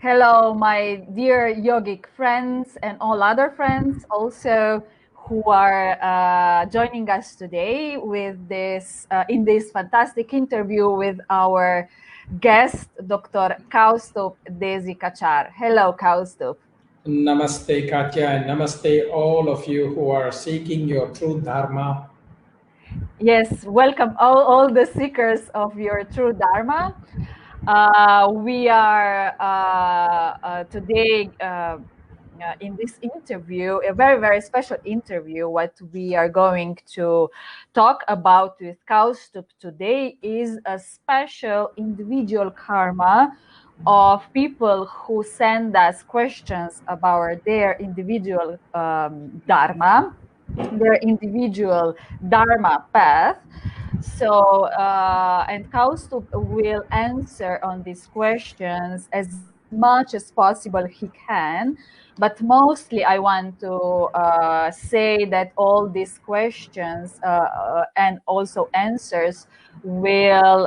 Hello, my dear yogic friends and all other friends also who are joining us today with this in this fantastic interview with our guest, Dr. Kausthub Desikachar. Hello, Kausthub. Namaste, Katya, and namaste, all of you who are seeking your true Dharma. Yes, welcome all the seekers of your true Dharma. We are today in this interview, a very, very special interview. What we are going to talk about with Kausthub today is a special individual karma of people who send us questions about their individual Dharma, their individual Dharma path. So, and Kaustub will answer on these questions as much as possible he can. But mostly, I want to say that all these questions and also answers will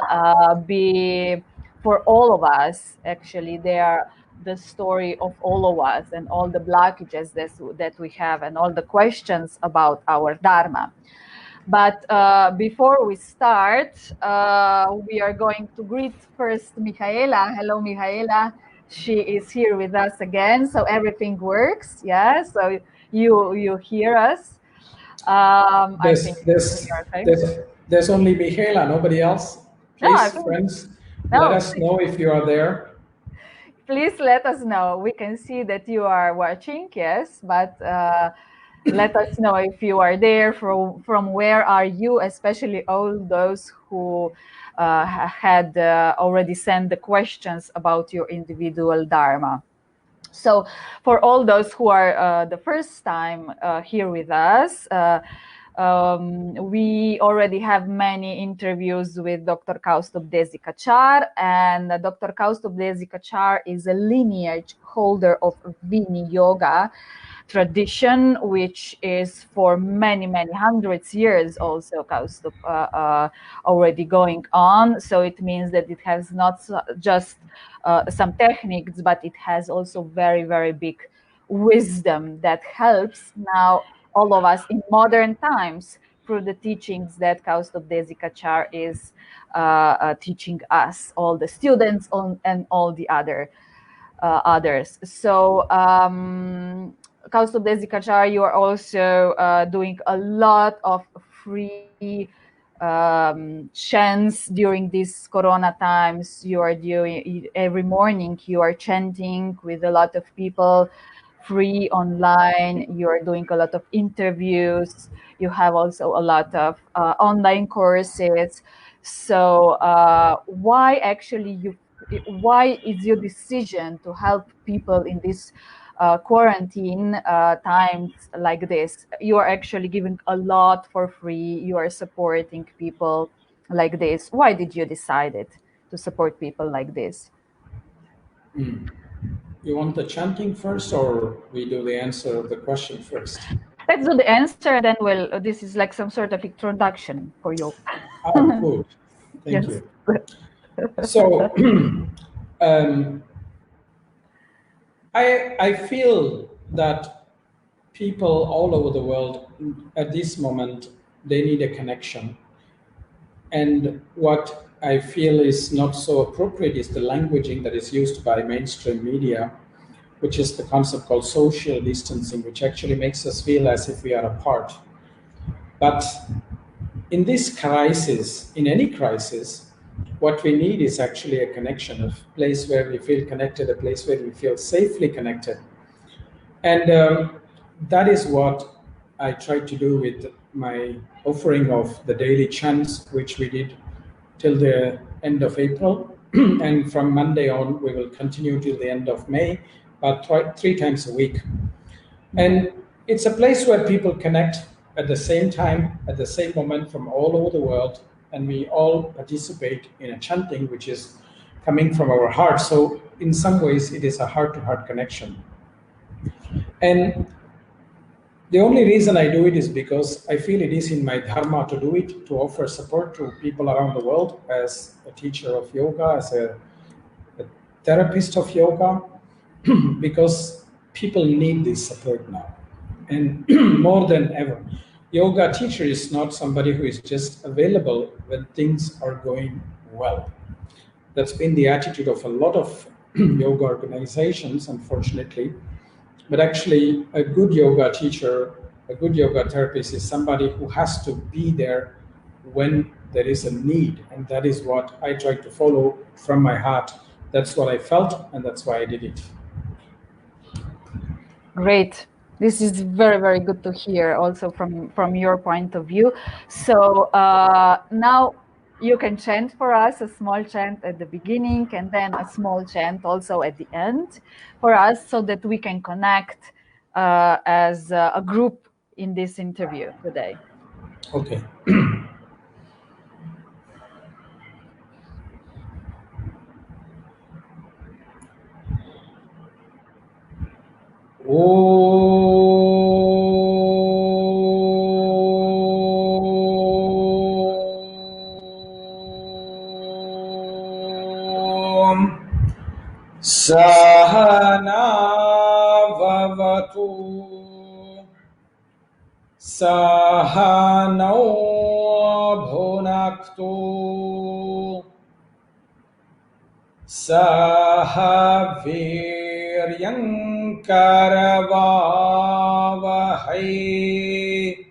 be for all of us. Actually, they are the story of all of us and all the blockages that we have and all the questions about our Dharma. But before we start, we are going to greet first Michaela. Hello, Michaela. She is here with us again, so everything works. Yeah, so you hear us. I think we are okay. There's only Michaela, nobody else. No, I Please, think friends, let no. us know if you are there. Please let us know. We can see that you are watching, yes, but let us know if you are there. From where are you, especially all those who had already sent the questions about your individual Dharma. So for all those who are the first time here with us, we already have many interviews with Dr. Kausthub Desikachar, and Dr. Kausthub Desikachar is a lineage holder of Vini Yoga tradition, which is for many, many hundreds years also Kaustub already going on. So it means that it has not just some techniques, but it has also very, very big wisdom that helps now all of us in modern times through the teachings that Kaustub Desikachar is teaching us, all the students and all the others. So Kaustub Desikachar, you are also doing a lot of free chants during these Corona times. You are doing every morning. You are chanting with a lot of people, free online. You are doing a lot of interviews. You have also a lot of online courses. So why is your decision to help people in this quarantine times like this? You are actually giving a lot for free. You are supporting people like this. Why did you decide it to support people like this? You want the chanting first, or we do the answer of the question first? Let's do the answer, then this is like some sort of introduction for you. Oh, good. Thank Yes. you. So, I feel that people all over the world at this moment, they need a connection. And what I feel is not so appropriate is the languaging that is used by mainstream media, which is the concept called social distancing, which actually makes us feel as if we are apart. But in this crisis, in any crisis, what we need is actually a connection, a place where we feel connected, a place where we feel safely connected. And that is what I tried to do with my offering of the daily chants, which we did till the end of April. And from Monday on, we will continue till the end of May, but three times a week. And it's a place where people connect at the same time, at the same moment from all over the world. And we all participate in a chanting, which is coming from our heart. So in some ways, it is a heart-to-heart connection. And the only reason I do it is because I feel it is in my dharma to do it, to offer support to people around the world as a teacher of yoga, as a therapist of yoga. because people need this support now. And more than ever, yoga teacher is not somebody who is just available when things are going well. That's been the attitude of a lot of yoga organizations, unfortunately. But actually, a good yoga teacher, a good yoga therapist is somebody who has to be there when there is a need. And that is what I try to follow from my heart. That's what I felt, and that's why I did it. Great. This is very, very good to hear also from your point of view. So now you can chant for us, a small chant at the beginning and then a small chant also at the end for us, so that we can connect as a group in this interview today. Okay. Om Sahana Vavatu Sahano Bhunaktu Sahaviryankaravavahai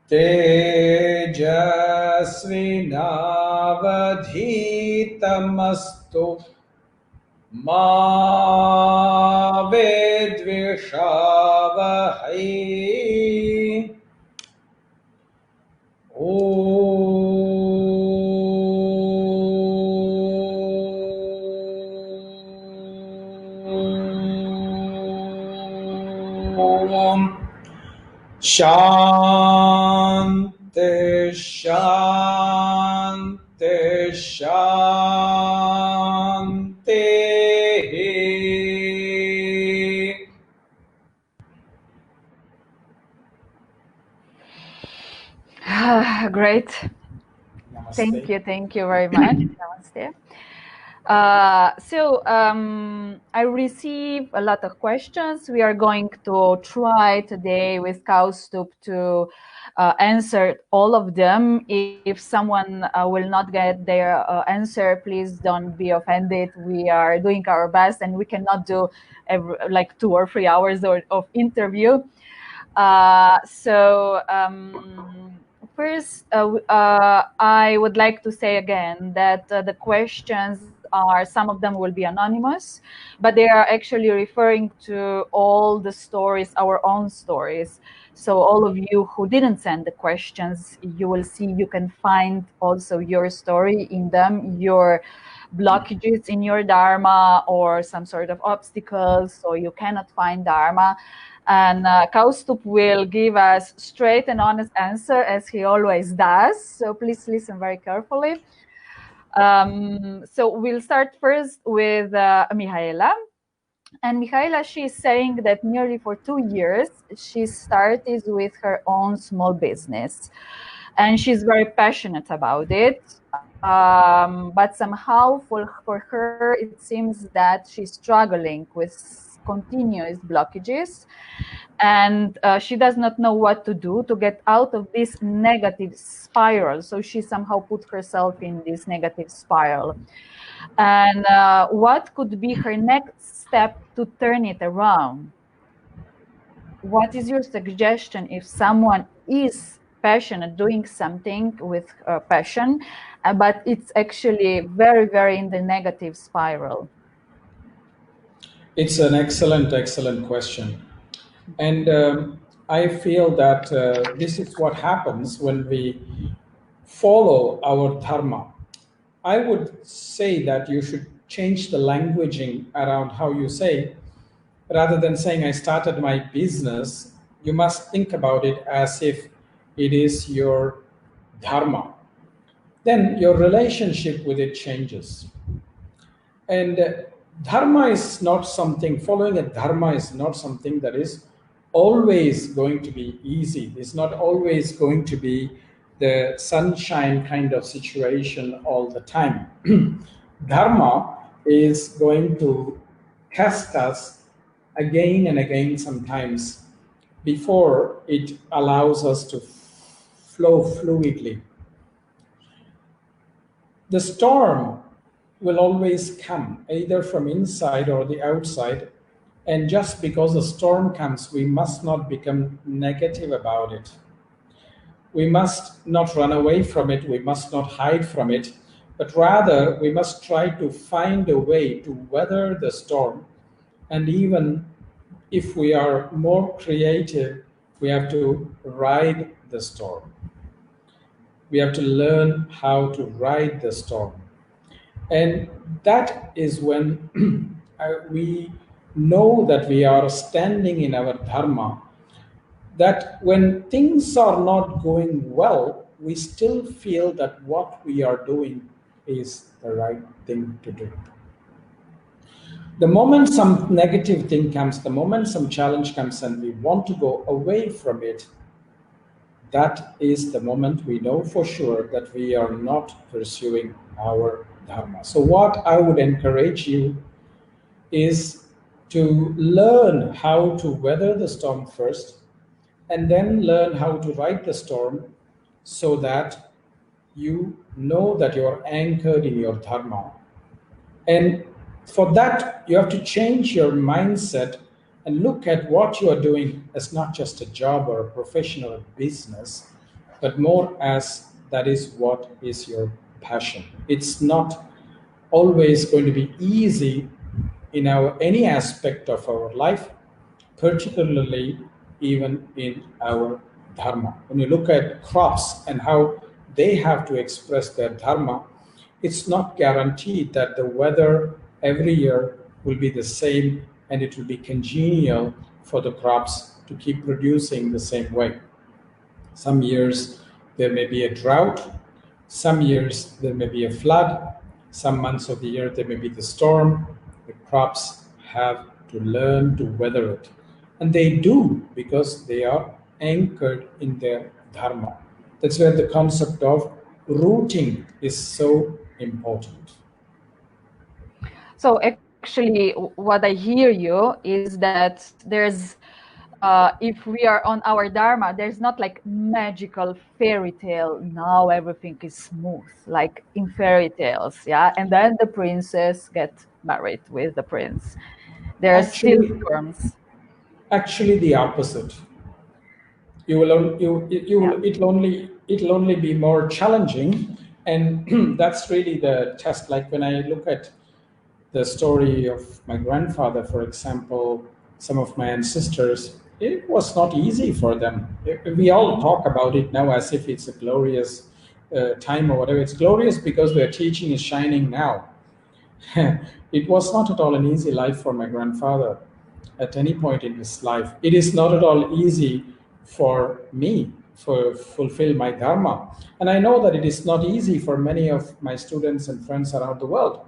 Tejasvinavadhitamastu Ma Vidvishavahai Om Shanti Shanti Shanti. Great. Namaste. Thank you very much. Namaste. I receive a lot of questions. We are going to try today with Kausthub to answer all of them. If someone will not get their answer, please don't be offended. We are doing our best, and we cannot do like 2 or 3 hours of interview. First, I would like to say again that the questions are, some of them will be anonymous, but they are actually referring to all the stories, our own stories. So all of you who didn't send the questions, you will see, you can find also your story in them, your blockages in your Dharma or some sort of obstacles, so you cannot find Dharma. And Kausthub will give us straight and honest answer, as he always does. So please listen very carefully. So we'll start first with Mihaela. And Mihaela, she is saying that nearly for 2 years, she started with her own small business. And she's very passionate about it. But somehow for her, it seems that she's struggling with continuous blockages. And she does not know what to do to get out of this negative spiral. So she somehow put herself in this negative spiral. And what could be her next step to turn it around? What is your suggestion if someone is passionate, doing something with passion, but it's actually very, very in the negative spiral? It's an excellent question. And I feel that this is what happens when we follow our Dharma. I would say that you should change the languaging around how you say, rather than saying, I started my business, you must think about it as if it is your Dharma. Then your relationship with it changes. And Dharma is not something, following a Dharma is not something that is always going to be easy. It's not always going to be the sunshine kind of situation all the time. Dharma is going to test us again and again sometimes before it allows us to flow fluidly. The storm will always come, either from inside or the outside. And just because the storm comes, we must not become negative about it. We must not run away from it, we must not hide from it, but rather we must try to find a way to weather the storm. And even if we are more creative, we have to ride the storm. We have to learn how to ride the storm. And that is when we know that we are standing in our dharma, that when things are not going well, we still feel that what we are doing is the right thing to do. The moment some negative thing comes, the moment some challenge comes and we want to go away from it, that is the moment we know for sure that we are not pursuing our dharma. So, what I would encourage you is to learn how to weather the storm first and then learn how to ride the storm so that you know that you're anchored in your dharma. And for that, you have to change your mindset and look at what you are doing as not just a job or a profession or a business, but more as that is what is your passion. It's not always going to be easy in our any aspect of our life, particularly even in our dharma. When you look at crops and how they have to express their dharma, it's not guaranteed that the weather every year will be the same and it will be congenial for the crops to keep producing the same way. Some years there may be a drought, some years there may be a flood, some months of the year there may be the storm. The crops have to learn to weather it. And they do because they are anchored in their dharma. That's where the concept of rooting is so important. So actually, what I hear you is that there's, if we are on our dharma, there's not like magical fairy tale. Now everything is smooth, like in fairy tales, yeah. And then the princess get married with the prince. There are still Actually, storms. actually the opposite. You will you Yeah. will it'll only be more challenging, and that's really the test. Like when I look at the story of my grandfather, for example, some of my ancestors, it was not easy for them. We all talk about it now as if it's a glorious time or whatever. It's glorious because their teaching is shining now. It was not at all an easy life for my grandfather at any point in his life. It is not at all easy for me to fulfill my dharma. And I know that it is not easy for many of my students and friends around the world.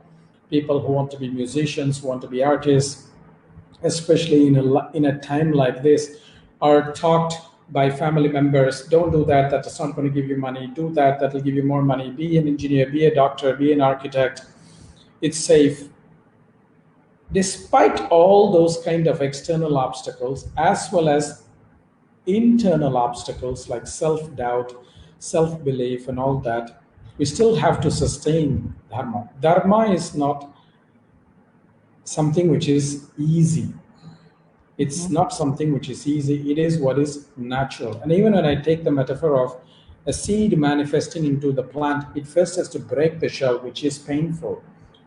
People who want to be musicians, who want to be artists, especially in a time like this, are taught by family members, don't do that, that's not going to give you money, do that, that will give you more money, be an engineer, be a doctor, be an architect, it's safe. Despite all those kind of external obstacles as well as internal obstacles like self-doubt, self-belief and all that, we still have to sustain dharma. Dharma is not something which is easy. It's not something which is easy. It is what is natural. And even when I take the metaphor of a seed manifesting into the plant, it first has to break the shell, which is painful.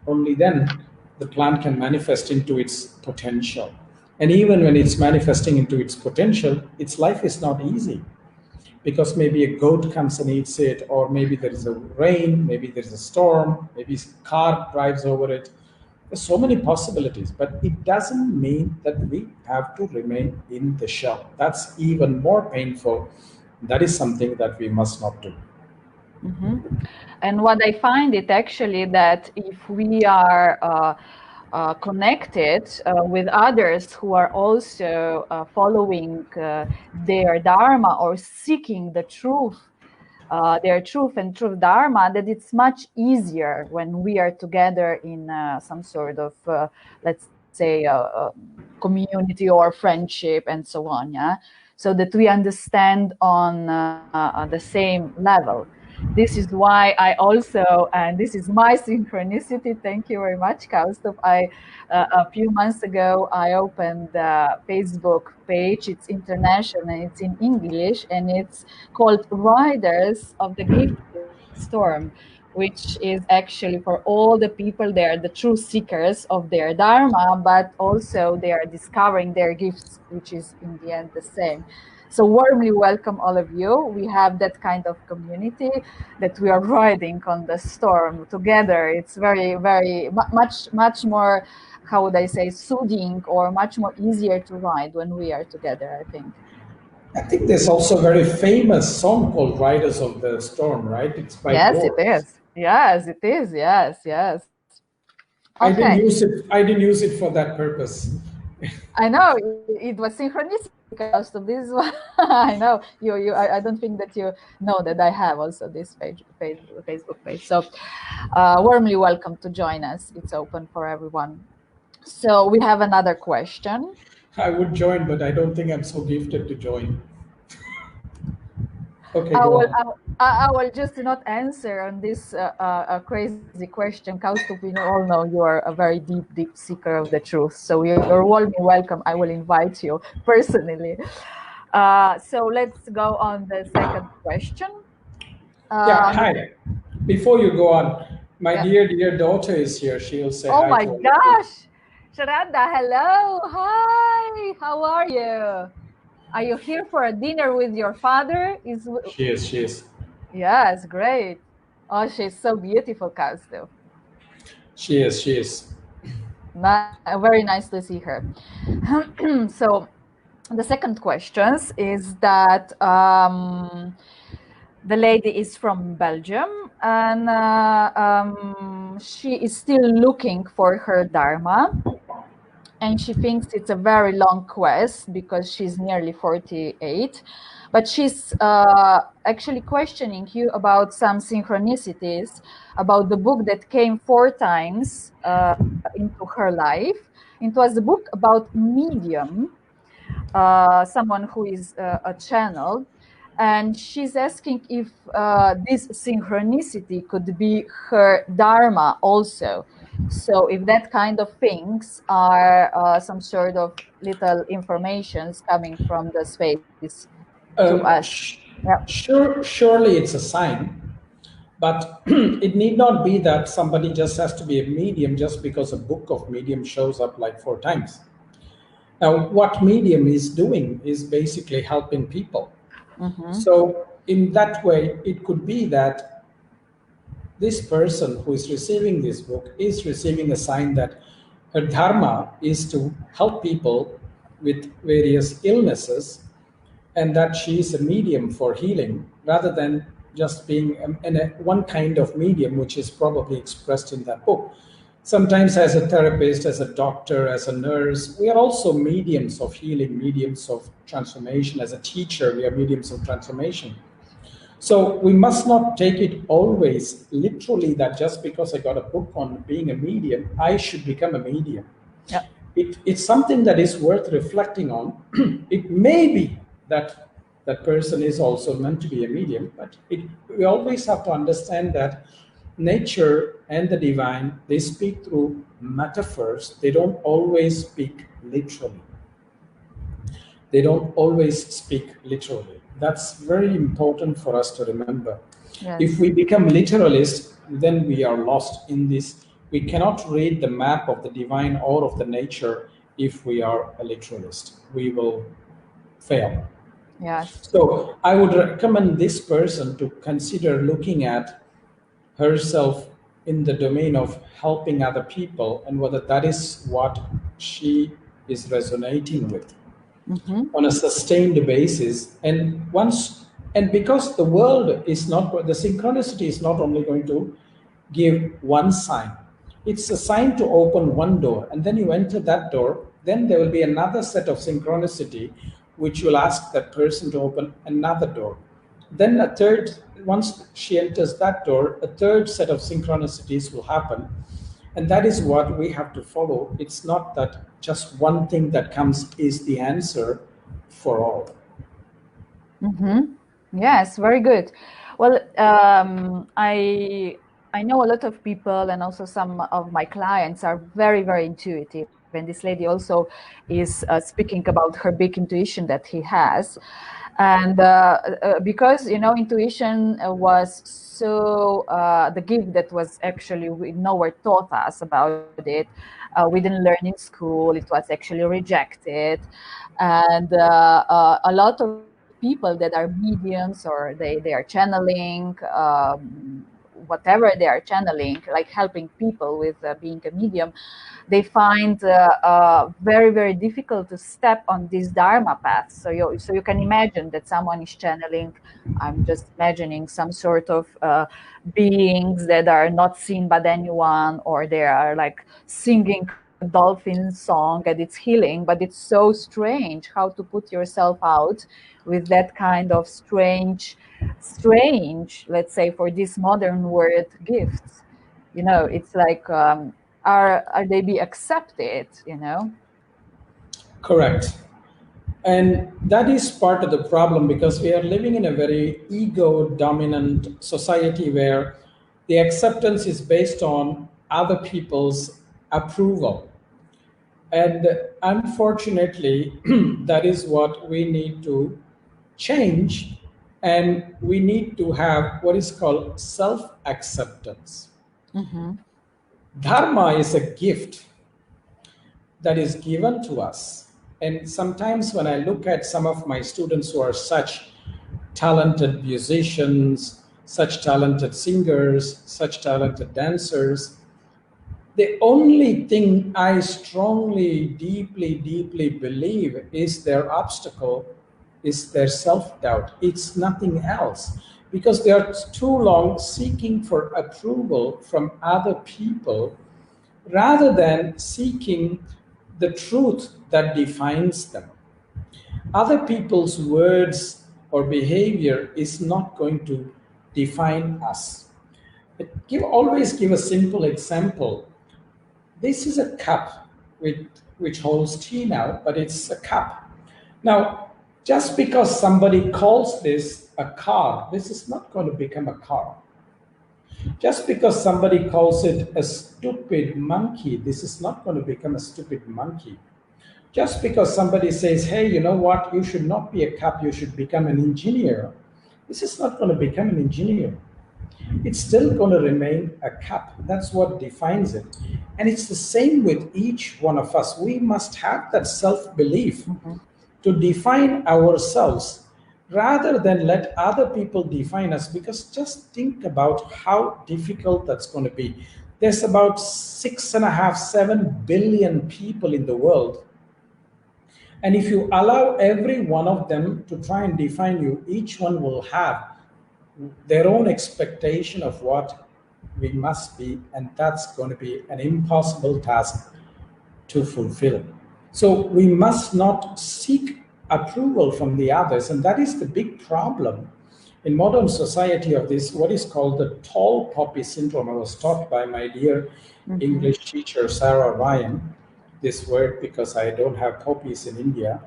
Only then the plant can manifest into its potential. And even when it's manifesting into its potential, its life is not easy because maybe a goat comes and eats it, or maybe there is a rain, maybe there's a storm, maybe a car drives over it. There's so many possibilities, but it doesn't mean that we have to remain in the shell. That's even more painful. That is something that we must not do. And what I find it actually that if we are connected with others who are also following their dharma or seeking the truth, their truth and truth dharma, that it's much easier when we are together in some sort of, let's say, community or friendship and so on. Yeah. So that we understand on the same level. This is why I also, and this is my synchronicity. Thank you very much, Kausthub. A few months ago, I opened a Facebook page. It's international, it's in English, and it's called Riders of the Gifted Storm, which is actually for all the people there, the true seekers of their Dharma, but also they are discovering their gifts, which is in the end the same. So warmly welcome all of you. We have that kind of community that we are riding on the storm together. It's much more, how would I say, soothing or much more easier to ride when we are together, I think. I think there's also a very famous song called Riders of the Storm, right? It's by Yes, it Doors. is. Yes, it is. Yes, yes. I didn't Okay. use it. I didn't use it for that purpose. I know it was synchronicity. So this is what I know. I don't think that you know that I have also this Facebook page. So warmly welcome to join us. It's open for everyone. So we have another question. I would join, but I don't think I'm so gifted to join. Okay, go on. I will just not answer on this crazy question. Kausthub, we all know you are a very deep seeker of the truth. So you're warmly welcome. I will invite you personally. So let's go on the second question. Yeah, hi. Before you go on, my Yeah. dear daughter is here. She'll say Oh hi my to all of you. gosh. Sharada, hello. Hi. How are you? Are you here for a dinner with your father? She is. She is. Yes, great. Oh, she's so beautiful, Kausthub. She is. She is. Very nice to see her. So the second question is that the lady is from Belgium and she is still looking for her Dharma. And she thinks it's a very long quest because she's nearly 48. But she's actually questioning you about some synchronicities, about the book that came 4 times into her life. It was a book about medium, someone who is a channel. And she's asking if this synchronicity could be her Dharma also. So if that kind of things are some sort of little informations coming from the space to us. Yeah. Surely it's a sign, but it need not be that somebody just has to be a medium just because a book of medium shows up like 4 times. Now, what medium is doing is basically helping people. Mm-hmm. So, in that way, it could be that this person who is receiving this book is receiving a sign that her dharma is to help people with various illnesses, and that she is a medium for healing rather than just being one kind of medium, which is probably expressed in that book. Sometimes, as a therapist, as a doctor, as a nurse, we are also mediums of healing, mediums of transformation. As a teacher, we are mediums of transformation. So we must not take it always literally that just because I got a book on being a medium, I should become a medium. Yeah. It's something that is worth reflecting on. It may be that that person is also meant to be a medium, but we always have to understand that nature and the divine, they speak through metaphors. They don't always speak literally. They don't always speak literally. That's very important for us to remember. Yes. If we become literalists, then we are lost in this. We cannot read the map of the divine or of the nature if we are a literalist. We will fail. Yes. So I would recommend this person to consider looking at herself in the domain of helping other people and whether that is what she is resonating with. Mm-hmm. On a sustained basis, and because the world is not, the synchronicity is not only going to give one sign, it's a sign to open one door, and then you enter that door, then there will be another set of synchronicity which will ask that person to open another door, then a third. Once she enters that door, a third set of synchronicities will happen, And that is what we have to follow. It's not that just one thing that comes is the answer for all. Yes, very good. Well, I know a lot of people, and also some of my clients are very, very intuitive. And this lady also is speaking about her big intuition that he has. And because, intuition was so the gift that was actually we nowhere taught us about it. We didn't learn in school. It was actually rejected. And a lot of people that are mediums, or they are channeling, whatever they are channeling, like helping people with being a medium, they find very, very difficult to step on this dharma path. So you can imagine that someone is channeling. I'm just imagining some sort of beings that are not seen by anyone, or they are like singing a dolphin song, and it's healing, but it's so strange how to put yourself out with that kind of strange, let's say, for this modern world, gifts. It's like, are they be accepted? Correct. And that is part of the problem because we are living in a very ego dominant society where the acceptance is based on other people's approval. And unfortunately, that is what we need to change. And we need to have what is called self acceptance. Mm-hmm. Dharma is a gift that is given to us. And sometimes when I look at some of my students who are such talented musicians, such talented singers, such talented dancers, the only thing I strongly, deeply believe is their obstacle is their self doubt. It's nothing else because they are too long seeking for approval from other people rather than seeking the truth that defines them. Other people's words or behavior is not going to define us. Always give a simple example. This is a cup which holds tea now, but it's a cup. Now, just because somebody calls this a car, this is not going to become a car. Just because somebody calls it a stupid monkey, this is not going to become a stupid monkey. Just because somebody says, hey, you know what, you should not be a cup, you should become an engineer, this is not going to become an engineer. It's still going to remain a cup. That's what defines it. And it's the same with each one of us. We must have that self belief to define ourselves rather than let other people define us. Because just think about how difficult that's going to be. There's about 6.5, 7 billion people in the world. And if you allow every one of them to try and define you, each one will have their own expectation of what we must be, and that's going to be an impossible task to fulfill. So we must not seek approval from the others, and that is the big problem in modern society of this, what is called the tall poppy syndrome. I was taught by my dear English teacher, Sarah Ryan, this word because I don't have poppies in India,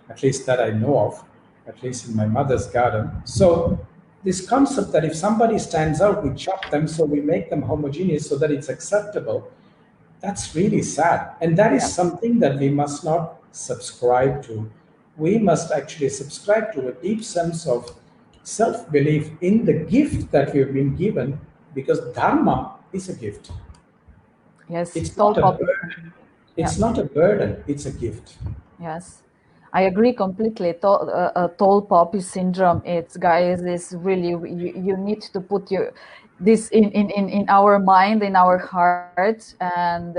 at least that I know of, at least in my mother's garden. So this concept that if somebody stands out, we chop them, so we make them homogeneous so that it's acceptable, that's really sad. And that is Yeah. something that we must not subscribe to. We must actually subscribe to a deep sense of self belief in the gift that we've been given because Dharma is a gift. Yes, It's tall not a poppy burden. syndrome. Yeah. It's not a burden, it's a gift. Yes, I agree completely. Tall poppy syndrome. It's, guys, is really, you need to put this in our mind, in our heart, and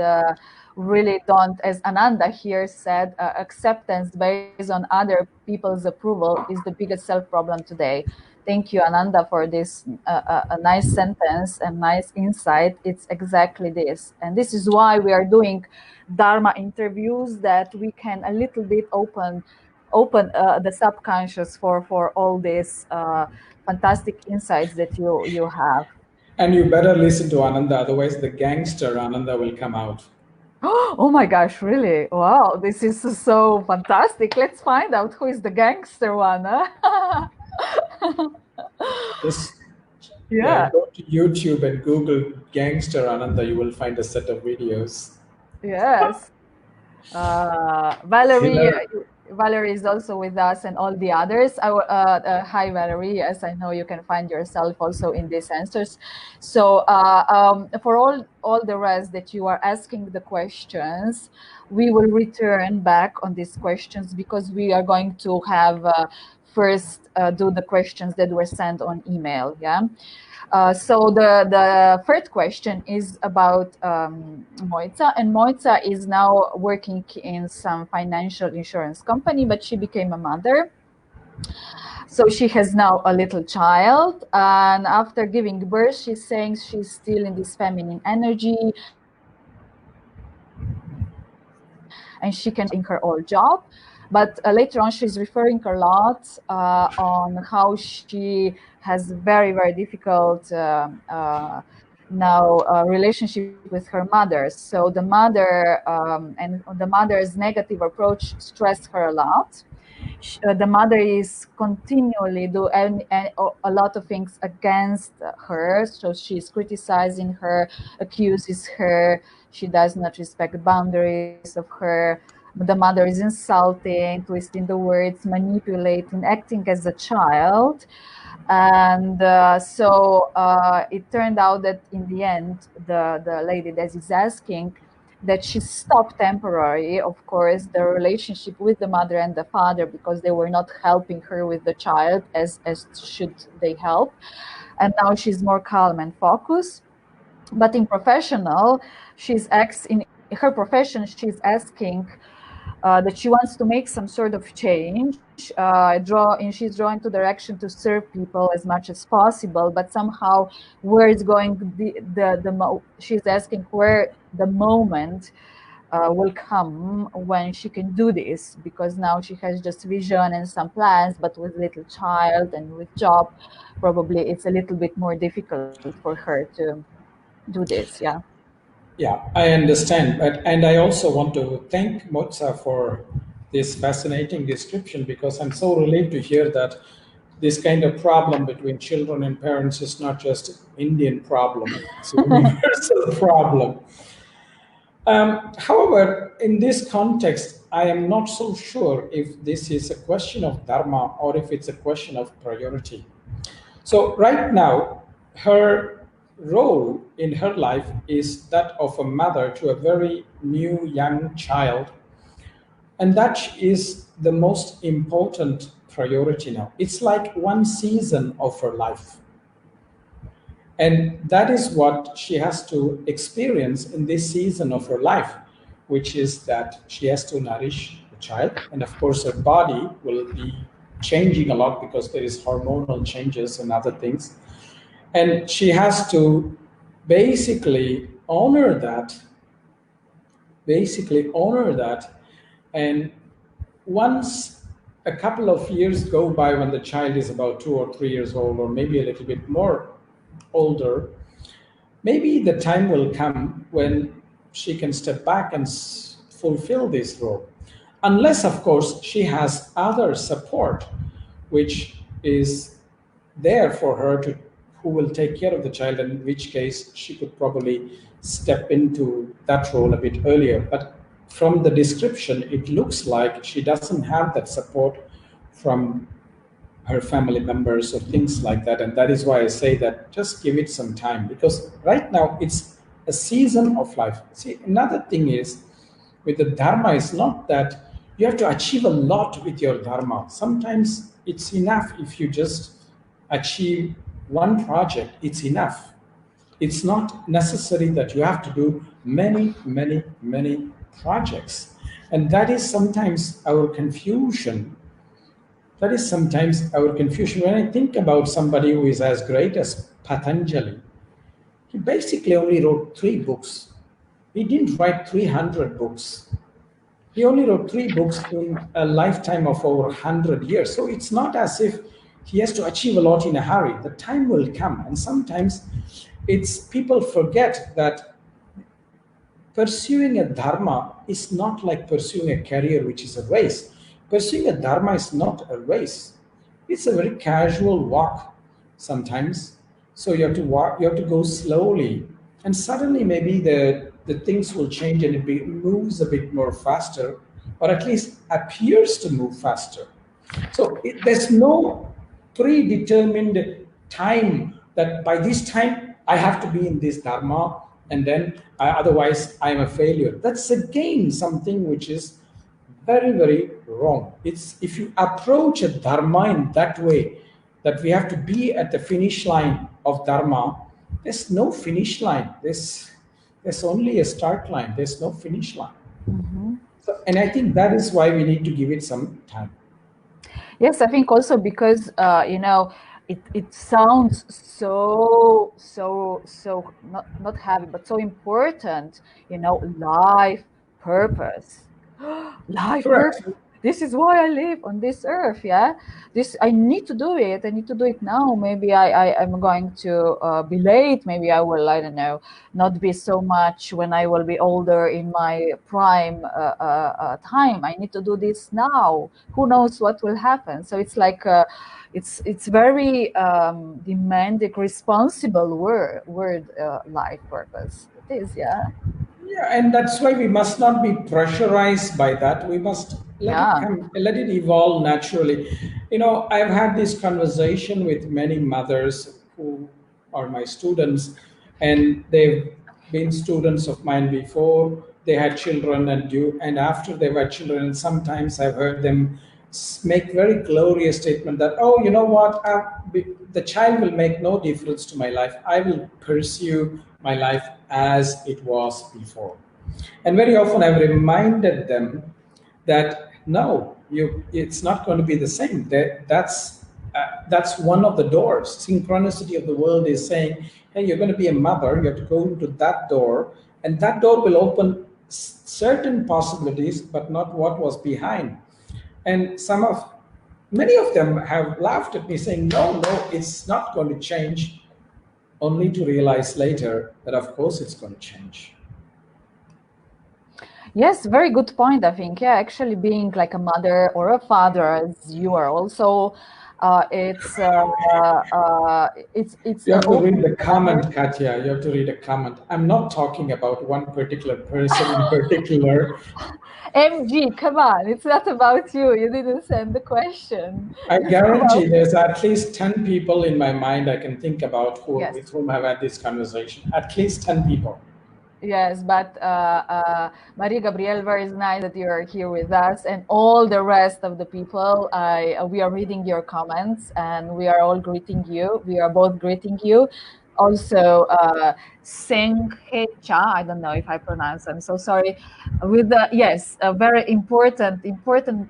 really don't, as Ananda here said, acceptance based on other people's approval is the biggest self problem today. Thank you, Ananda, for this a nice sentence and nice insight. It's exactly this, and this is why we are doing Dharma interviews, that we can a little bit open the subconscious for all these fantastic insights that you have. And you better listen to Ananda, otherwise the gangster Ananda will come out. Oh my gosh, really? Wow, this is so fantastic. Let's find out who is the gangster one. Huh? Just yeah, Yeah, go to YouTube and Google gangster Ananda. You will find a set of videos. yes. Valerie, Hilarious. Valerie is also with us, and all the others. Hi, Valerie. Yes, I know you can find yourself also in these answers. So, for all the rest that you are asking the questions, we will return back on these questions because we are going to have first do the questions that were sent on email. Yeah. So the first question is about Moitza, and Moitza is now working in some financial insurance company, but she became a mother. So she has now a little child, and after giving birth, she's saying she's still in this feminine energy, and she can in her old job. But later on, she's referring a lot on how she has very, very difficult now relationship with her mother. So the mother and the mother's negative approach stressed her a lot. The mother is continually doing a lot of things against her. So she's criticizing her, accuses her. She does not respect the boundaries of her. The mother is insulting, twisting the words, manipulating, acting as a child. And it turned out that in the end, the lady that is asking that she stopped temporarily, of course, the relationship with the mother and the father because they were not helping her with the child as should they help. And now she's more calm and focused. But in professional, in her profession, she's asking that she wants to make some sort of change, she's drawing to direction to serve people as much as possible, but somehow where it's going, she's asking where the moment will come when she can do this, because now she has just vision and some plans, but with little child and with job, probably it's a little bit more difficult for her to do this. Yeah. Yeah, I understand. And I also want to thank Motsa for this fascinating description because I'm so relieved to hear that this kind of problem between children and parents is not just Indian problem; it's a universal problem. However, in this context, I am not so sure if this is a question of dharma or if it's a question of priority. So, right now, her role in her life is that of a mother to a very new young child. And that is the most important priority now. It's like one season of her life. And that is what she has to experience in this season of her life, which is that she has to nourish the child. And of course, her body will be changing a lot because there is hormonal changes and other things. And she has to basically honor that, basically honor that. And once a couple of years go by when the child is about 2 or 3 years old, or maybe a little bit more older, maybe the time will come when she can step back and fulfill this role. Unless, of course, she has other support, which is there for her to, who will take care of the child, in which case she could probably step into that role a bit earlier. But from the description, it looks like she doesn't have that support from her family members or things like that. And that is why I say that just give it some time, because right now it's a season of life. See, another thing is with the dharma is not that you have to achieve a lot with your dharma. Sometimes it's enough if you just achieve one project, it's enough. It's not necessary that you have to do many, many, many projects. And that is sometimes our confusion. That is sometimes our confusion. When I think about somebody who is as great as Patanjali, he basically only wrote 3 books. He didn't write 300 books. He only wrote 3 books in a lifetime of over 100 years. So it's not as if he has to achieve a lot in a hurry. The time will come. And sometimes it's people forget that pursuing a dharma is not like pursuing a career, which is a race. Pursuing a dharma is not a race. It's a very casual walk sometimes. So you have to walk, you have to go slowly, and suddenly maybe the things will change and moves a bit more faster, or at least appears to move faster. So there's no predetermined time that by this time I have to be in this dharma, and then otherwise I'm a failure. That's again something which is very, very wrong. It's if you approach a dharma in that way, that we have to be at the finish line of dharma. There's no finish line. There's only a start line. There's no finish line. Mm-hmm. So, and I think that is why we need to give it some time. Yes, I think also because it sounds so not heavy, but so important. Life purpose, life Correct. purpose. This is why I live on this earth. Yeah, this I need to do it. I need to do it now. Maybe I'm going to be late. Maybe I will, I don't know, not be so much when I will be older in my prime time. I need to do this now. Who knows what will happen? So it's like it's very demanding, responsible word life purpose. It is, yeah. Yeah, and that's why we must not be pressurized by that. We must let it Yeah. come, let it evolve naturally. I've had this conversation with many mothers who are my students, and they've been students of mine before. They had children, and after they've had children, and sometimes I've heard them make very glorious statement that, oh, you know what, the child will make no difference to my life. I will pursue my life as it was before. And very often I've reminded them that no, it's not going to be the same. That's one of the doors. Synchronicity of the world is saying, hey, you're going to be a mother. You have to go into that door, and that door will open certain possibilities, but not what was behind. And many of them have laughed at me, saying, no, it's not going to change, only to realize later that of course it's going to change. Yes, very good point, I think. Yeah, actually being like a mother or a father, as you are also, it's You have to read the comment, Katya. You have to read a comment. I'm not talking about one particular person in particular. MG, come on, it's not about you. You didn't send the question. I guarantee there's at least 10 people in my mind I can think about Yes. with whom I've had this conversation. At least 10 people. Yes, but Maria Gabriel, very nice that you're here with us, and all the rest of the people. We are reading your comments, and we are all greeting you. We are both greeting you. Also, Senghecha, I don't know if I pronounce. I'm so sorry. Yes, a very important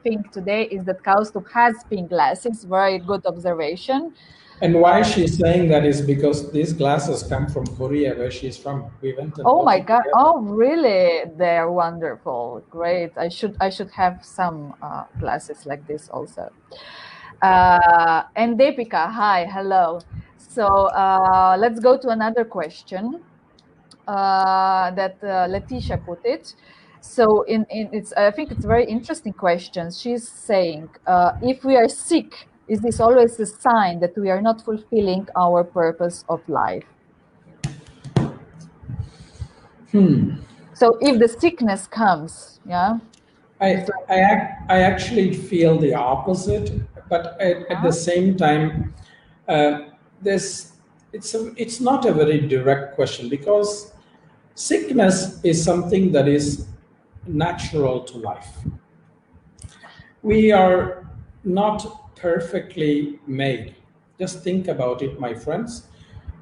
thing today is that Kausthub has pink glasses. Very good observation. And why she's saying that is because these glasses come from Korea, where she's from. We went and Oh my bought God! together. Oh, really? They're wonderful. Great. I should have some glasses like this also. And Deepika, hi, hello. So let's go to another question that Letitia put it. So I think it's a very interesting question. She's saying, if we are sick, is this always a sign that we are not fulfilling our purpose of life? So if the sickness comes, yeah. I actually feel the opposite, but at the same time, it's not a very direct question, because sickness is something that is natural to life. We are not perfectly made. Just think about it, my friends.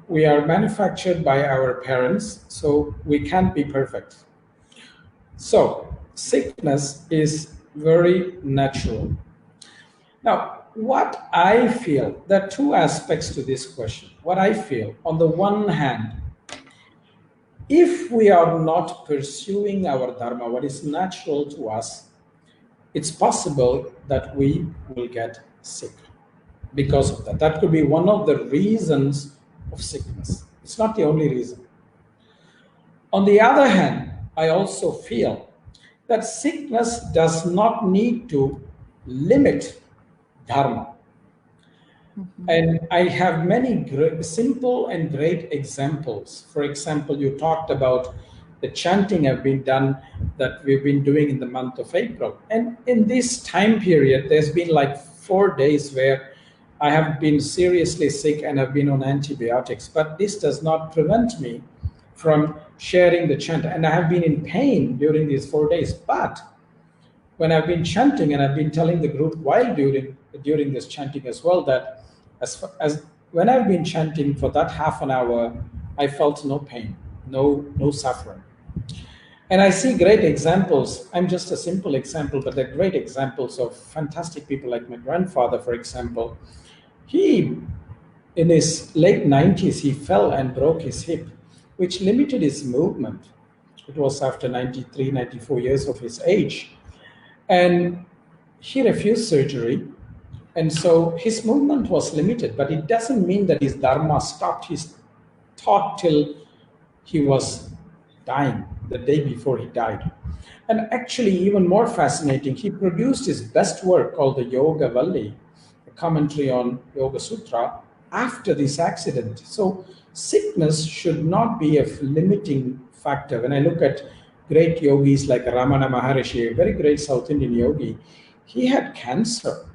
We are manufactured by our parents, so we can't be perfect. So, sickness is very natural. Now, what I feel, there are two aspects to this question. What I feel, on the one hand, if we are not pursuing our dharma, what is natural to us, it's possible that we will get sick because of that. That could be one of the reasons of sickness. It's not the only reason. On the other hand, I also feel that sickness does not need to limit dharma. And I have many simple and great examples. For example, you talked about the chanting have been done that we've been doing in the month of April. And in this time period, there's been like 4 days where I have been seriously sick and have been on antibiotics. But this does not prevent me from sharing the chant. And I have been in pain during these 4 days. But when I've been chanting, and I've been telling the group while during this chanting as well, that as when I've been chanting for that half an hour, I felt no pain, no suffering. And I see great examples. I'm just a simple example, but they're great examples of fantastic people like my grandfather, for example. He, in his late 90s, he fell and broke his hip, which limited his movement. It was after 93, 94 years of his age. And he refused surgery. And so his movement was limited, but it doesn't mean that his dharma stopped. His thought till he was dying, the day before he died. And actually, even more fascinating, he produced his best work called the Yoga Valli, a commentary on Yoga Sutra, after this accident. So sickness should not be a limiting factor. When I look at great yogis like Ramana Maharishi, a very great South Indian yogi, he had cancer.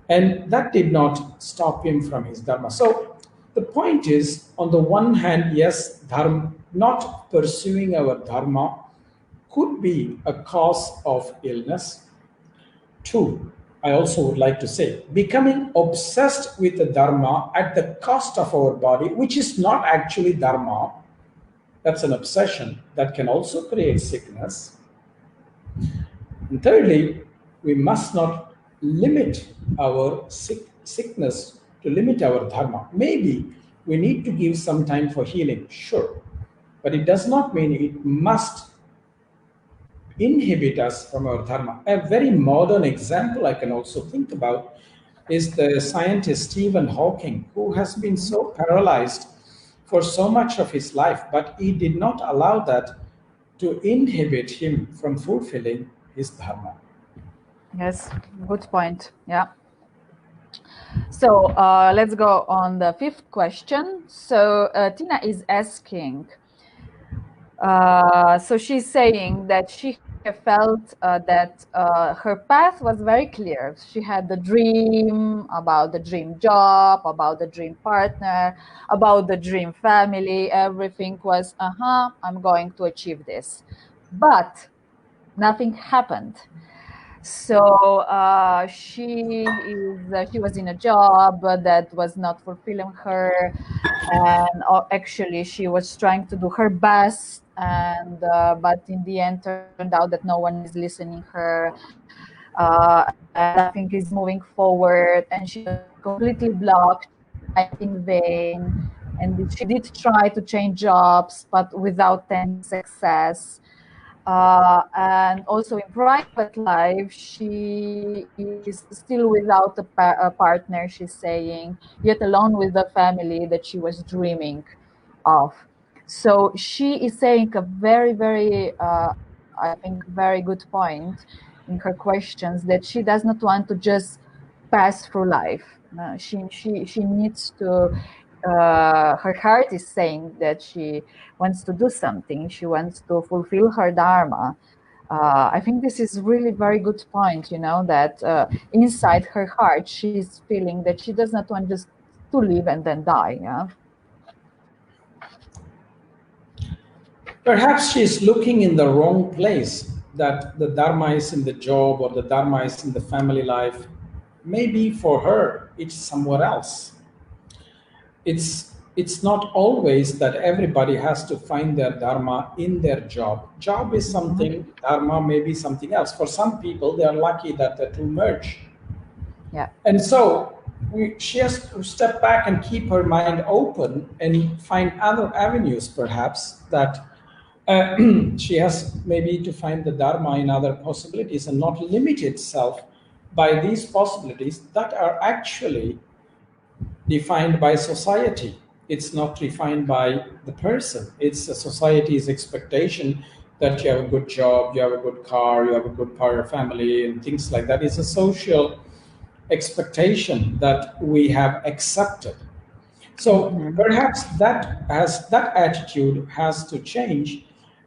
And that did not stop him from his dharma. So the point is, on the one hand, yes, dharma, not pursuing our dharma could be a cause of illness. Two, I also would like to say, becoming obsessed with the dharma at the cost of our body, which is not actually dharma, that's an obsession that can also create sickness. And thirdly, we must not limit our sickness to limit our dharma. Maybe we need to give some time for healing, sure, but it does not mean it must inhibit us from our dharma. A very modern example I can also think about is the scientist Stephen Hawking, who has been so paralyzed for so much of his life, but he did not allow that to inhibit him from fulfilling his dharma. Yes, good point. Yeah. So let's go on the fifth question. So Tina is asking, so she's saying that she felt that her path was very clear. She had the dream about the dream job, about the dream partner, about the dream family. Everything was, I'm going to achieve this. But nothing happened. So she was in a job that was not fulfilling her, and actually she was trying to do her best, and but in the end turned out that no one is listening her, and nothing is moving forward, and she was completely blocked. She tried in vain, and she did try to change jobs, but without any success. And also in private life, she is still without a partner, she's saying, yet alone with the family that she was dreaming of. So she is saying a very, very, I think, very good point in her questions, that she does not want to just pass through life. She needs to, her heart is saying that she wants to do something. She wants to fulfill her dharma. I think this is really very good point, that inside her heart, she's feeling that she does not want just to live and then die. Yeah. Perhaps she's looking in the wrong place, that the dharma is in the job or the dharma is in the family life. Maybe for her, it's somewhere else. It's not always that everybody has to find their dharma in their job. Job is something, dharma may be something else. For some people, they are lucky that the two merge. Yeah. And so she has to step back and keep her mind open and find other avenues, perhaps, that she has maybe to find the dharma in other possibilities and not limit itself by these possibilities that are actually defined by society. It's not refined by the person. It's a society's expectation that you have a good job, you have a good car, you have a good power family, and things like that. It's a social expectation that we have accepted. So Mhm. perhaps that attitude has to change,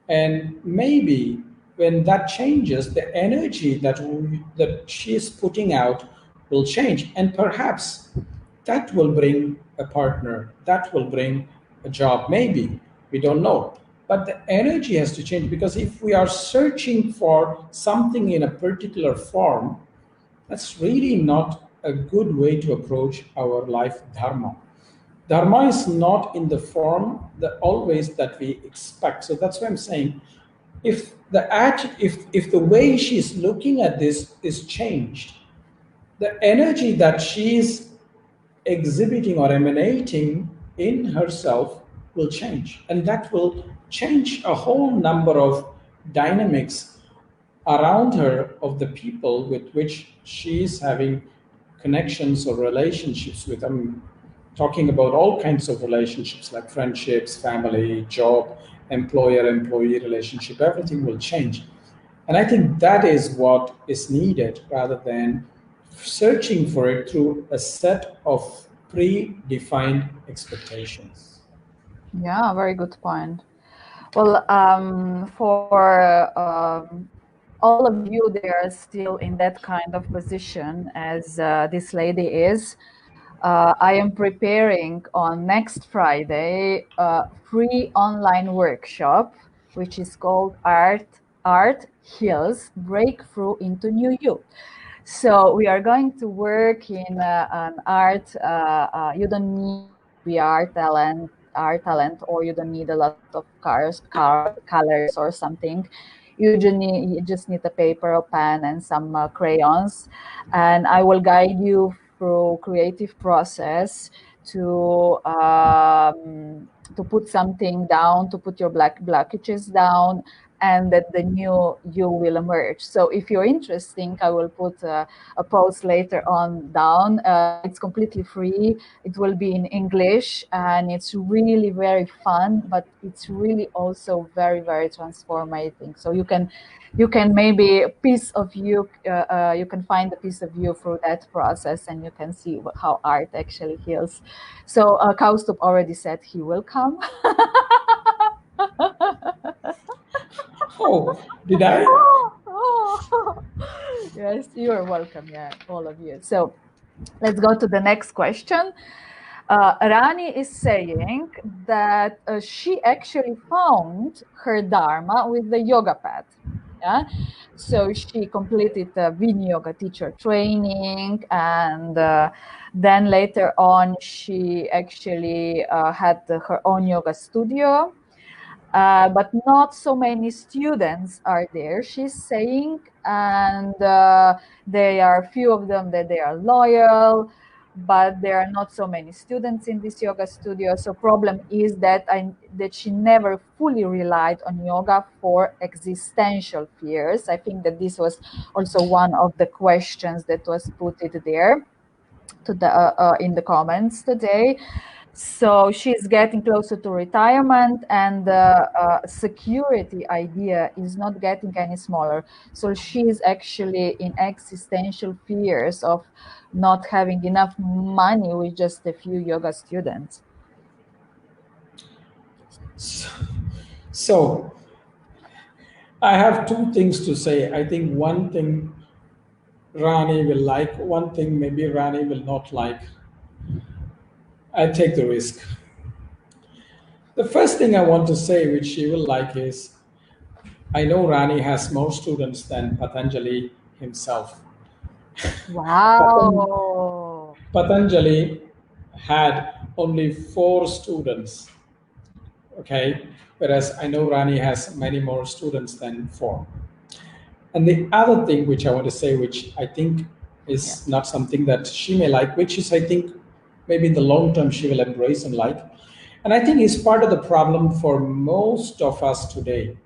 and maybe when that changes, the energy that she is putting out will change, and perhaps that will bring a partner, that will bring a job. Maybe we don't know, but the energy has to change because if we are searching for something in a particular form, that's really not a good way to approach our life dharma. Dharma is not in the form that always that we expect. So that's why I'm saying, if the way she's looking at this is changed, the energy that she's exhibiting or emanating in herself will change, and that will change a whole number of dynamics around her of the people with which she is having connections or relationships with. I'm talking about all kinds of relationships like friendships, family, job, employer employee relationship. Everything will change. And I think that is what is needed rather than searching for it through a set of predefined expectations. Yeah, very good point. Well, for all of you, they are still in that kind of position as this lady is. I am preparing on next Friday a free online workshop, which is called Art Heals Breakthrough into New You. So we are going to work in an art. You don't need to be art talent, or you don't need a lot of colors or something. You just need a paper, a pen, and some crayons, and I will guide you through creative process to put something down, to put your blockages down, and that the new you will emerge. So if you're interested, I will put a post later on down. It's completely free. It will be in English, and it's really very fun, but it's really also very, very transformating. So you can maybe a piece of you can find a piece of you through that process, and you can see how art actually heals. So Kausthub already said he will come. Oh, did I? Oh, yes, you are welcome. Yeah, all of you. So let's go to the next question. Rani is saying that she actually found her Dharma with the yoga pad. Yeah. So she completed the Vini Yoga teacher training, and then later on, she actually had her own yoga studio. But not so many students are there, she's saying, and there are few of them that they are loyal, but there are not so many students in this yoga studio. So problem is that she never fully relied on yoga for existential fears. I think that this was also one of the questions that was put it there to the in the comments today. So she's getting closer to retirement, and the security idea is not getting any smaller. So she's actually in existential fears of not having enough money with just a few yoga students. So I have two things to say. I think one thing Rani will like, one thing maybe Rani will not like. I take the risk. The first thing I want to say, which she will like, is I know Rani has more students than Patanjali himself. Wow. Patanjali had only 4 students, okay, whereas I know Rani has many more students than 4. And the other thing which I want to say, which I think Yeah. is not something that she may like, which is I think maybe in the long term she will embrace and like, and I think is part of the problem for most of us today.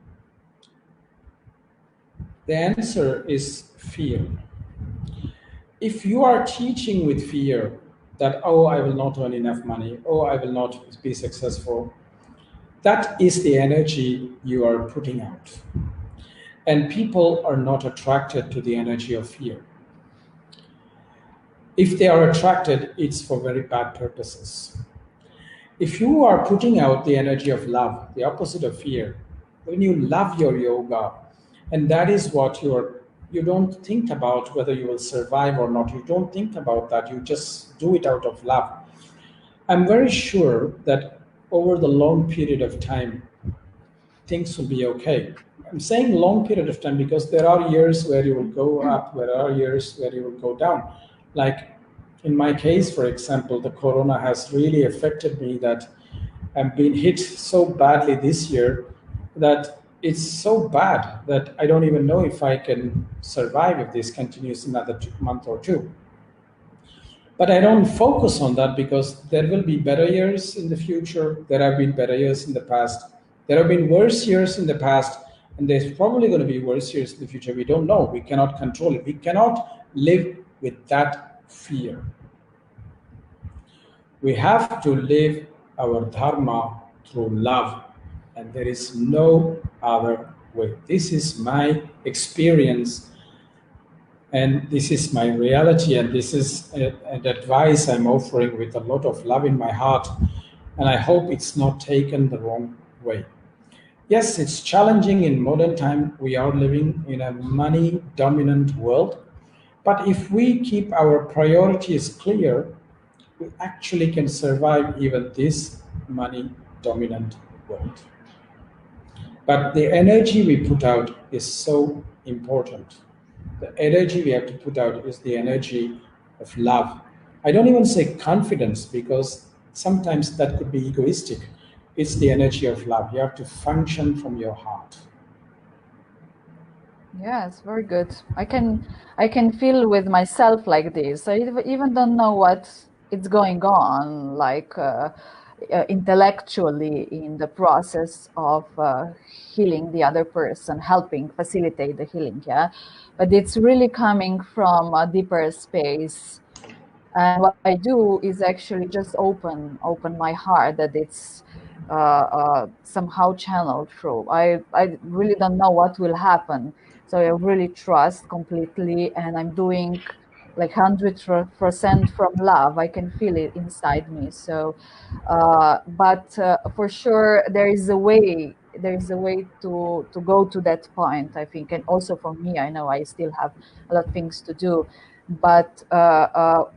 The answer is fear. If you are teaching with fear, that, oh, I will not earn enough money, oh, I will not be successful. That is the energy you are putting out. And people are not attracted to the energy of fear. If they are attracted, it's for very bad purposes. If you are putting out the energy of love, the opposite of fear, when you love your yoga, and that is what you don't think about whether you will survive or not. You don't think about that. You just do it out of love. I'm very sure that over the long period of time, things will be okay. I'm saying long period of time because there are years where you will go up, there are years where you will go down. Like in my case, for example, the corona has really affected me that I'm being hit so badly this year that it's so bad that I don't even know if I can survive if this continues another month or two. But I don't focus on that because there will be better years in the future. There have been better years in the past. There have been worse years in the past, and there's probably going to be worse years in the future. We don't know. We cannot control it. We cannot live with that fear. We have to live our Dharma through love, and there is no other way. This is my experience, and this is my reality, and this is an advice I'm offering with a lot of love in my heart, and I hope it's not taken the wrong way. Yes, it's challenging in modern time. We are living in a money dominant world, but if we keep our priorities clear, we actually can survive even this money dominant world. But the energy we put out is so important. The energy we have to put out is the energy of love. I don't even say confidence because sometimes that could be egoistic. It's the energy of love. You have to function from your heart. Yes, very good. I can feel with myself like this. I even don't know what it's going on, like intellectually in the process of healing the other person, helping facilitate the healing. Yeah, but it's really coming from a deeper space. And what I do is actually just open my heart that it's somehow channeled through. I really don't know what will happen. So I really trust completely, and I'm doing like 100% from love. I can feel it inside me. So, but for sure, there is a way. There is a way to go to that point, I think, and also for me, I know I still have a lot of things to do, but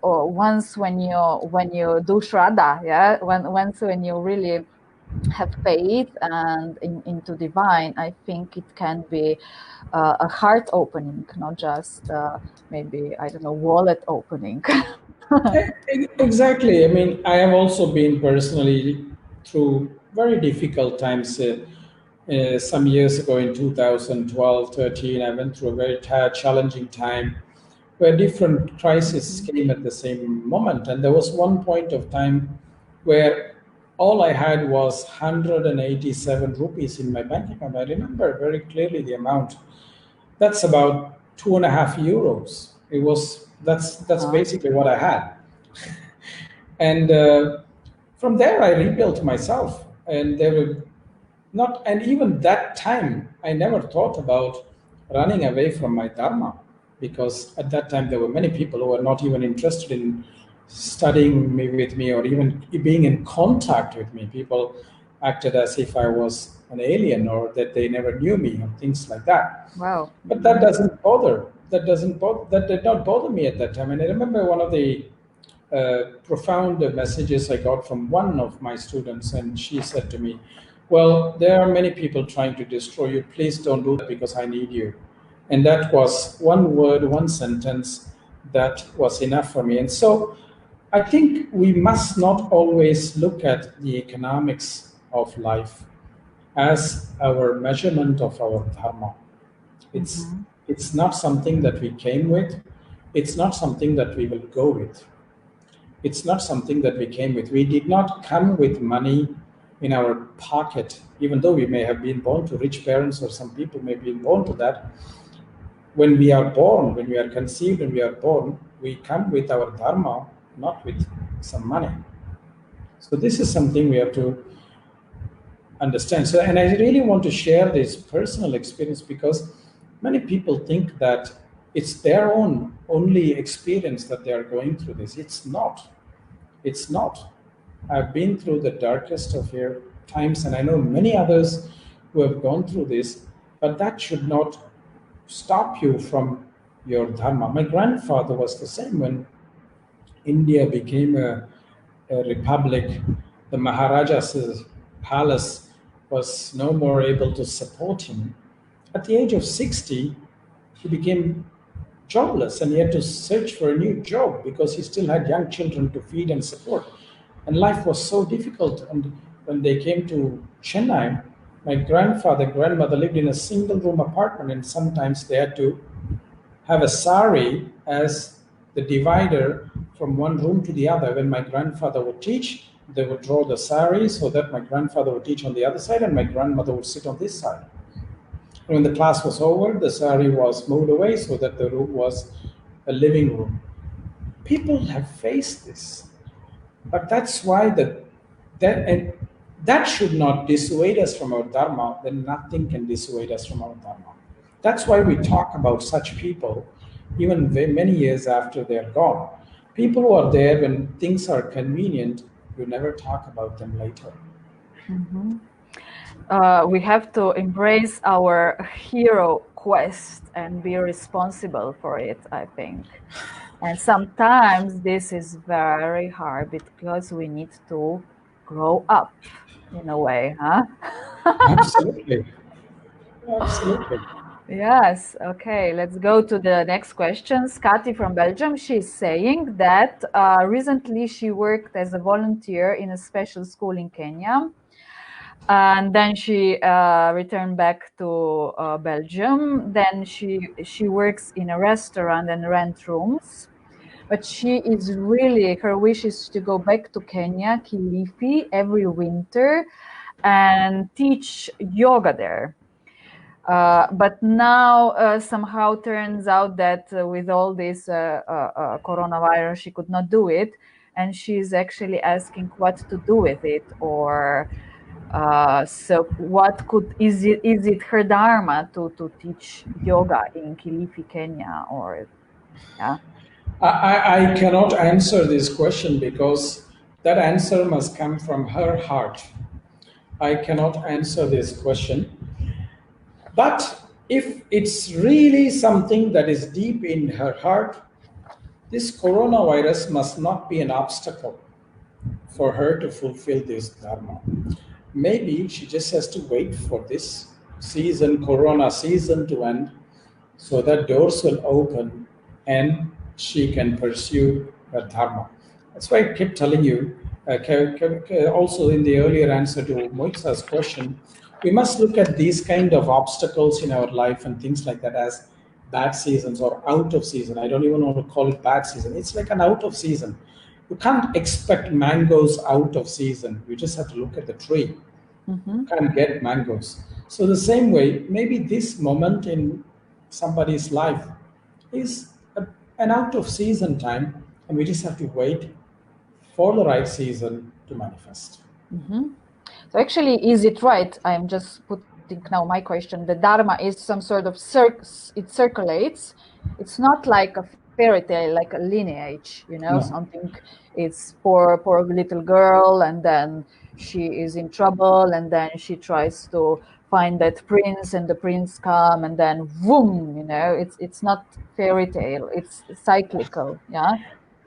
once when you do shraddha, yeah, once when you really have faith and into divine, I think it can be a heart opening, not just maybe, I don't know, wallet opening. Exactly. I mean, I have also been personally through very difficult times. Some years ago in 2012, 13, I went through a very challenging time where different crises came at the same moment. And there was one point of time where all I had was 187 rupees in my bank account. I remember very clearly the amount. That's about 2.5 euros. That's Uh, basically what I had. And from there I rebuilt myself, and there were not, and even that time I never thought about running away from my dharma, because at that time there were many people who were not even interested in studying me with me or even being in contact with me. People acted as if I was an alien or that they never knew me or things like that. wow. But that doesn't bother. That did not bother me at that time. And I remember one of the profound messages I got from one of my students, and she said to me, "Well, there are many people trying to destroy you. Please don't do that because I need you." And that was one word, one sentence that was enough for me. And so I think we must not always look at the economics of life as our measurement of our dharma. It's Mhm. it's not something that we came with. It's not something that we will go with. It's not something that we came with. We did not come with money in our pocket, even though we may have been born to rich parents, or some people may be born to that. When we are born, when we are conceived and we are born, we come with our dharma, not with some money. So this is something we have to understand. So, and I really want to share this personal experience because many people think that it's their own only experience that they are going through this. It's not. It's not. I've been through the darkest of your times, and I know many others who have gone through this, but that should not stop you from your dharma. My grandfather was the same when India became a republic. The Maharaja's palace was no more able to support him. At the age of 60, he became jobless and he had to search for a new job because he still had young children to feed and support. And life was so difficult. And when they came to Chennai, my grandfather and grandmother lived in a single room apartment, and sometimes they had to have a sari as the divider from one room to the other. When my grandfather would teach, they would draw the sari so that my grandfather would teach on the other side and my grandmother would sit on this side. And when the class was over, the sari was moved away so that the room was a living room. People have faced this, but that's why and that should not dissuade us from our dharma. Then nothing can dissuade us from our dharma. That's why we talk about such people, even many years after they're gone. People who are there when things are convenient, you never talk about them later. Mhm. We have to embrace our hero quest and be responsible for it, I think. And sometimes this is very hard because we need to grow up in a way, huh? Absolutely. Absolutely. Yes, okay, let's go to the next question. Kati from Belgium, she's saying that recently she worked as a volunteer in a special school in Kenya. And then she returned back to Belgium. Then she works in a restaurant and rent rooms. But she is really, her wish is to go back to Kenya, Kilifi, every winter and teach yoga there. But now somehow turns out that with all this coronavirus, she could not do it. And she's actually asking what to do with it, or so what could is it her dharma to teach yoga in Kilifi, Kenya, or yeah? I cannot answer this question because that answer must come from her heart. I cannot answer this question. But if it's really something that is deep in her heart, this coronavirus must not be an obstacle for her to fulfill this dharma. Maybe she just has to wait for this season, corona season, to end so that doors will open and she can pursue her dharma. That's why I keep telling you, also in the earlier answer to Moitza's question, we must look at these kind of obstacles in our life and things like that as bad seasons or out of season. I don't even want to call it bad season. It's like an out of season. You can't expect mangoes out of season. You just have to look at the tree. You can't get mangoes. So the same way, maybe this moment in somebody's life is an out of season time, and we just have to wait for the right season to manifest. So actually, is it right? I'm just putting now my question. The dharma is some sort of it circulates. It's not like a fairy tale, like a lineage, No. something. It's poor little girl, and then she is in trouble, and then she tries to find that prince, and the prince come, and then boom, it's not fairy tale. It's cyclical. Yeah.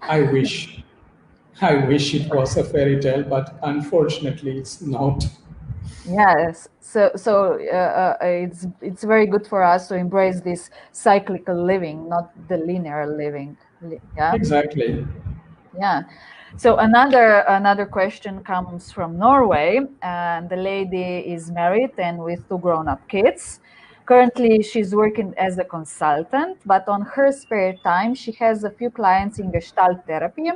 I wish. I wish it was a fairy tale, but unfortunately, it's not. Yes, it's very good for us to embrace this cyclical living, not the linear living. Yeah, Exactly. yeah. So another question comes from Norway, and the lady is married and with two grown-up kids. Currently, she's working as a consultant, but on her spare time, she has a few clients in Gestalt therapy.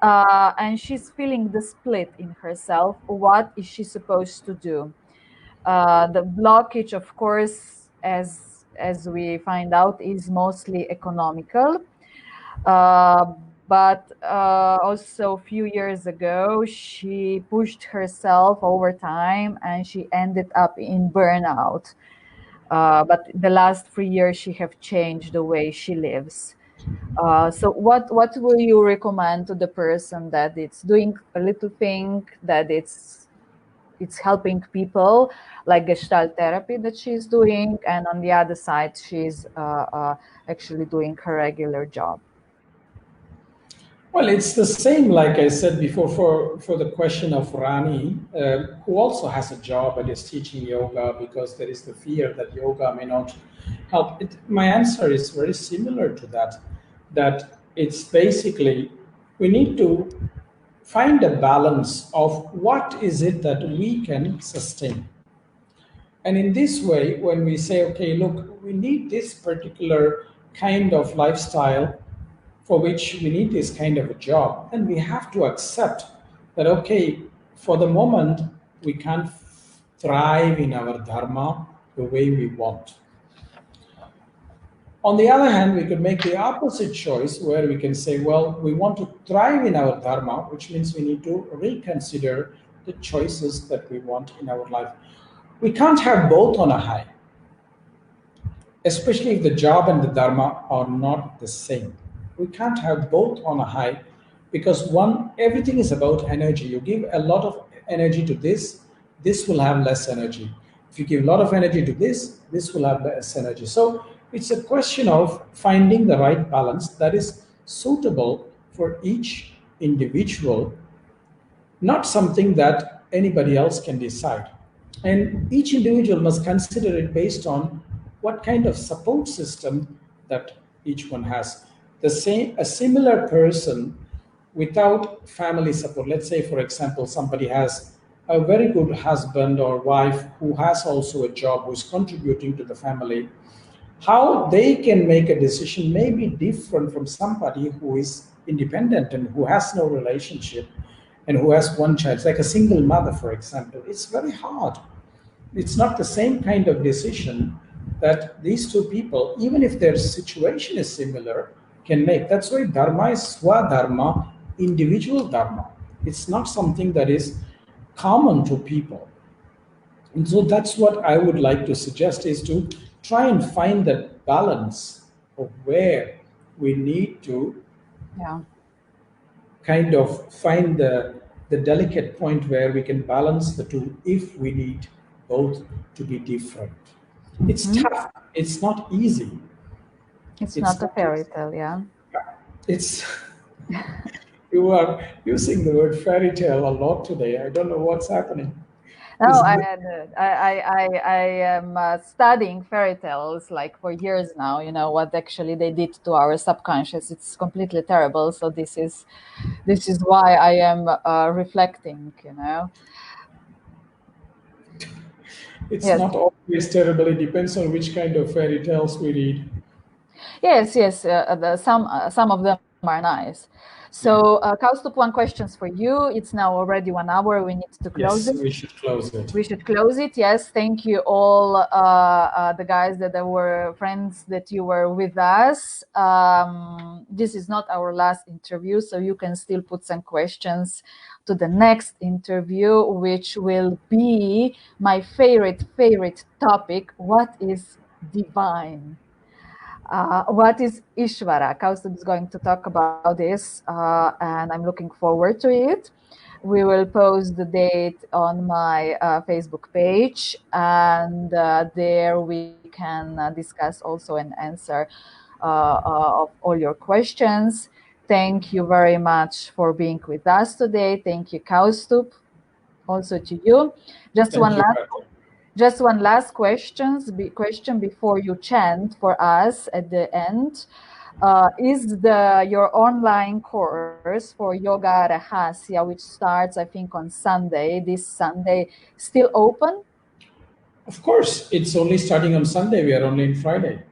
And she's feeling the split in herself. What is she supposed to do? The blockage, of course, as we find out, is mostly economical. But also a few years ago, she pushed herself over time and she ended up in burnout. But the last 3 years, she have changed the way she lives. So what will you recommend to the person that it's doing a little thing, that it's helping people, like Gestalt therapy that she's doing, and on the other side, she's actually doing her regular job? Well, it's the same, like I said before, for the question of Rani, who also has a job and is teaching yoga because there is the fear that yoga may not help. My answer is very similar to that, that it's basically we need to find a balance of what is it that we can sustain. And in this way, when we say, okay, look, we need this particular kind of lifestyle for which we need this kind of a job, and we have to accept that, okay, for the moment, we can't thrive in our dharma the way we want. On the other hand, we could make the opposite choice where we can say, well, we want to thrive in our dharma, which means we need to reconsider the choices that we want in our life. We can't have both on a high, especially if the job and the dharma are not the same. We can't have both on a high because one, everything is about energy. You give a lot of energy to this will have less energy. If you give a lot of energy to this will have less energy. So it's a question of finding the right balance that is suitable for each individual, not something that anybody else can decide. And each individual must consider it based on what kind of support system that each one has. A similar person without family support, let's say, for example, somebody has a very good husband or wife who has also a job, who is contributing to the family, how they can make a decision may be different from somebody who is independent and who has no relationship and who has one child. It's like a single mother, for example. It's very hard. It's not the same kind of decision that these two people, even if their situation is similar, can make. That's why dharma is swadharma, individual dharma. It's not something that is common to people. And so that's what I would like to suggest is to try and find that balance of where we need to Yeah. kind of find the delicate point where we can balance the two if we need both to be different. It's Hmm. tough. It's not easy. It's It's not a not fairy easy. tale, yeah. It's you are using the word fairy tale a lot today. I don't know what's happening. No, Is I it, had, I am studying fairy tales like for years now. You know what actually they did to our subconscious. It's completely terrible. So this is why I am reflecting. You know. it's Yes. not always terrible. It depends on which kind of fairy tales we read. Yes, yes. Some of them are nice. Yeah. So, Kaustub, one questions for you. It's now already 1 hour. We need to close Yes, it. we should close it. We should close it. Yes, thank you all, the guys that were friends that you were with us. This is not our last interview, so you can still put some questions to the next interview, which will be my favorite topic. What is divine? What is Ishvara? Kaustubh is going to talk about this, and I'm looking forward to it. We will post the date on my Facebook page, and there we can discuss also and answer of all your questions. Thank you very much for being with us today. Thank you, Kaustubh, also to you. Just Thank one you, last Katya. just one last question before you chant for us at the end. Is your online course for Yoga Rahasya, which starts, I think, on Sunday, this Sunday, still open? Of course, it's only starting on Sunday. We are only in Friday.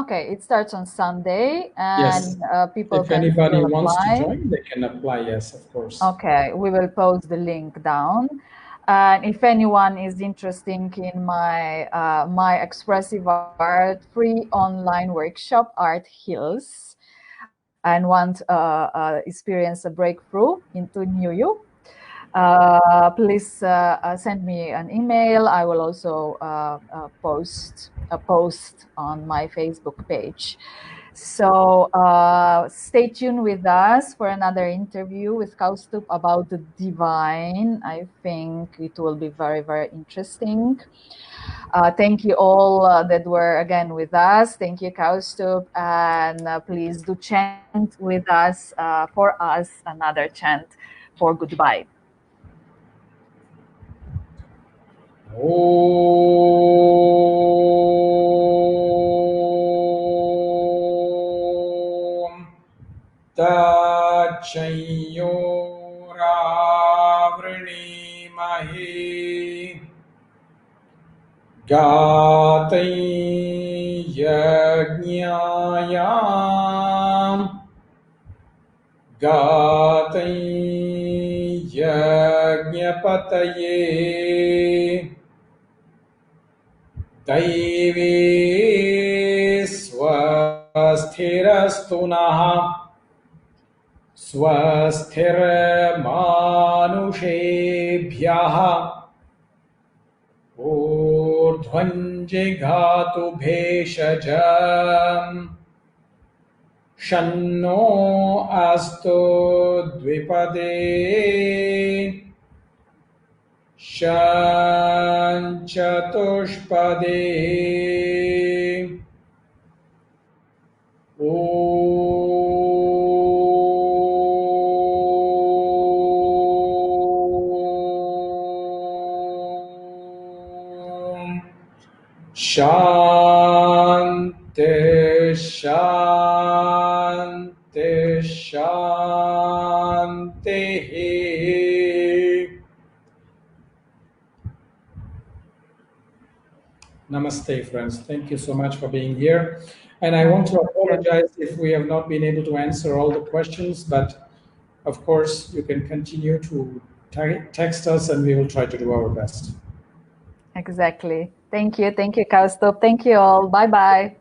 Okay. It starts on Sunday, Yes. and people If can anybody still wants to apply. join, they can apply. Yes, of course. Okay, we will post the link down. And if anyone is interested in my expressive art free online workshop, Art Hills, and want to experience a breakthrough into new you, please send me an email. I will also post a post on my Facebook page. So stay tuned with us for another interview with Kausthub about the divine. I think it will be very, very interesting. Thank you all that were again with us. Thank you, Kausthub, and please do chant with us for us another chant for goodbye. Om Tachayyoravrimahi Gatai Yajnayam Gatai Yajnapataye Daivi Swasthirastu Naha Swasthirmanushabhyaha Urdhvanjighatu bheshajam Shanno astu dvipade Shanchatushpade Om Shanti Shanti Shanti. Namaste, friends. Thank you so much for being here. And I want to apologize if we have not been able to answer all the questions, but of course, you can continue to text us and we will try to do our best. Exactly. Thank you. Thank you, Kausthub. Thank you all. Bye-bye.